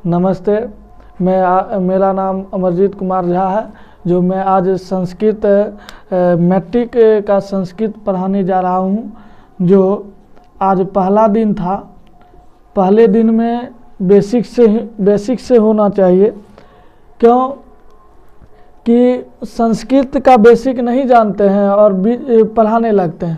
नमस्ते। मेरा नाम अमरजीत कुमार झा है। जो मैं आज संस्कृत मैट्रिक का संस्कृत पढ़ाने जा रहा हूँ। जो आज पहला दिन था। पहले दिन में बेसिक से होना चाहिए। क्यों कि संस्कृत का बेसिक नहीं जानते हैं और पढ़ाने लगते हैं।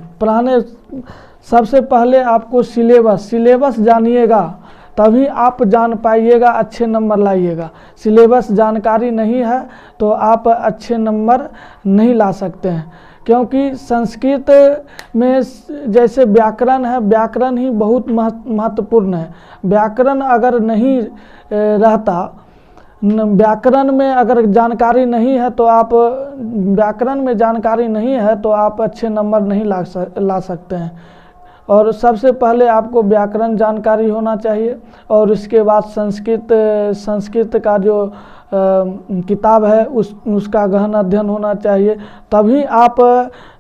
सबसे पहले आपको सिलेबस जानिएगा, तभी आप जान पाइएगा, अच्छे नंबर लाइएगा। सिलेबस जानकारी नहीं है तो आप अच्छे नंबर नहीं ला सकते हैं। क्योंकि संस्कृत में जैसे व्याकरण है, व्याकरण ही बहुत महत्वपूर्ण है। व्याकरण अगर नहीं रहता, व्याकरण में अगर जानकारी नहीं है तो आप अच्छे नंबर नहीं ला सकते हैं। और सबसे पहले आपको व्याकरण जानकारी होना चाहिए और इसके बाद संस्कृत का जो किताब है उसका गहन अध्ययन होना चाहिए, तभी आप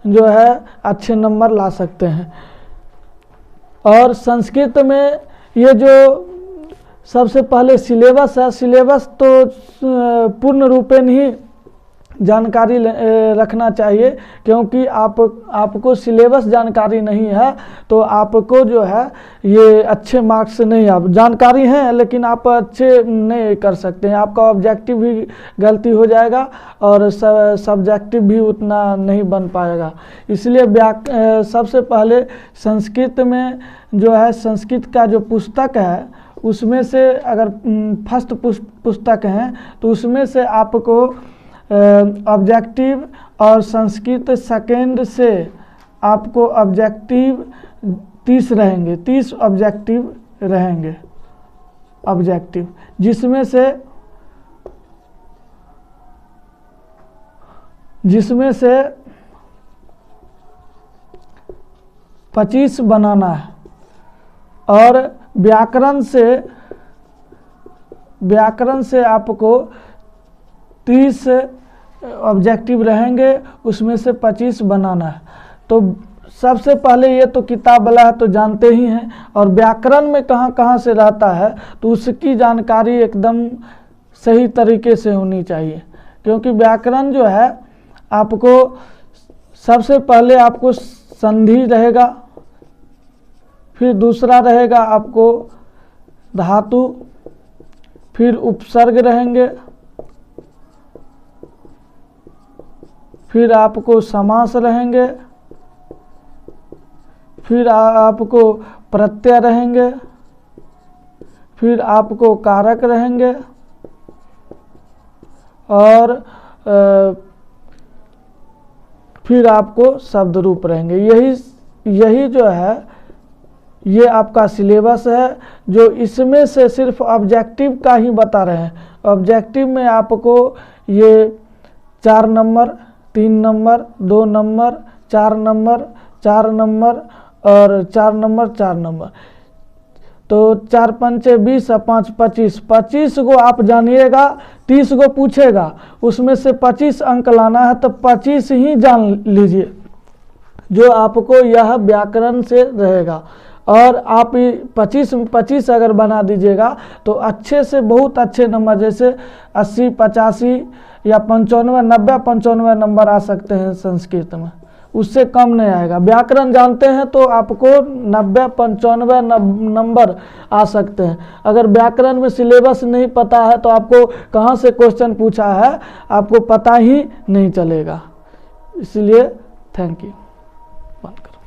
जो है अच्छे नंबर ला सकते हैं। और संस्कृत में ये जो सबसे पहले सिलेबस है, सिलेबस तो पूर्ण रूपेण ही जानकारी रखना चाहिए। क्योंकि आपको सिलेबस जानकारी नहीं है तो आपको जो है ये अच्छे मार्क्स नहीं, आप जानकारी हैं लेकिन आप अच्छे नहीं कर सकते हैं। आपका ऑब्जेक्टिव भी गलती हो जाएगा और सब्जेक्टिव भी उतना नहीं बन पाएगा। इसलिए सबसे पहले संस्कृत में जो है, संस्कृत का जो पुस्तक है उसमें से अगर फर्स्ट पुस्तक है तो उसमें से आपको ऑब्जेक्टिव और संस्कृत सेकेंड से आपको ऑब्जेक्टिव 30 रहेंगे, 30 ऑब्जेक्टिव रहेंगे। ऑब्जेक्टिव जिसमें से 25 बनाना है। और व्याकरण से आपको 30 ऑब्जेक्टिव रहेंगे, उसमें से 25 बनाना है। तो सबसे पहले ये तो किताब वाला है तो जानते ही हैं। और व्याकरण में कहाँ से रहता है तो उसकी जानकारी एकदम सही तरीके से होनी चाहिए। क्योंकि व्याकरण जो है, आपको सबसे पहले आपको संधि रहेगा, फिर दूसरा रहेगा आपको धातु, फिर उपसर्ग रहेंगे, फिर आपको समास रहेंगे, फिर आपको प्रत्यय रहेंगे, फिर आपको कारक रहेंगे और फिर आपको शब्द रूप रहेंगे। यही जो है ये आपका सिलेबस है। जो इसमें से सिर्फ ऑब्जेक्टिव का ही बता रहे हैं। ऑब्जेक्टिव में आपको ये 4 number, 3 number, 2 number, 4 number, 4 number और 4 नंबर, 4 नंबर। तो 4 पंचे 20 और 5 25, 25 को आप जानिएगा। 30 को पूछेगा, उसमें से 25 अंक लाना है तो 25 ही जान लीजिए, जो आपको यह व्याकरण से रहेगा। और आप 25 अगर बना दीजिएगा तो अच्छे से बहुत अच्छे नंबर, जैसे 80, 85 या 95, 90, 95 नंबर आ सकते हैं संस्कृत में। उससे कम नहीं आएगा। व्याकरण जानते हैं तो आपको 90, 95 नंबर आ सकते हैं। अगर व्याकरण में सिलेबस नहीं पता है तो आपको कहाँ से क्वेश्चन पूछा है आपको पता ही नहीं चलेगा। इसलिए थैंक यू। बंद करो।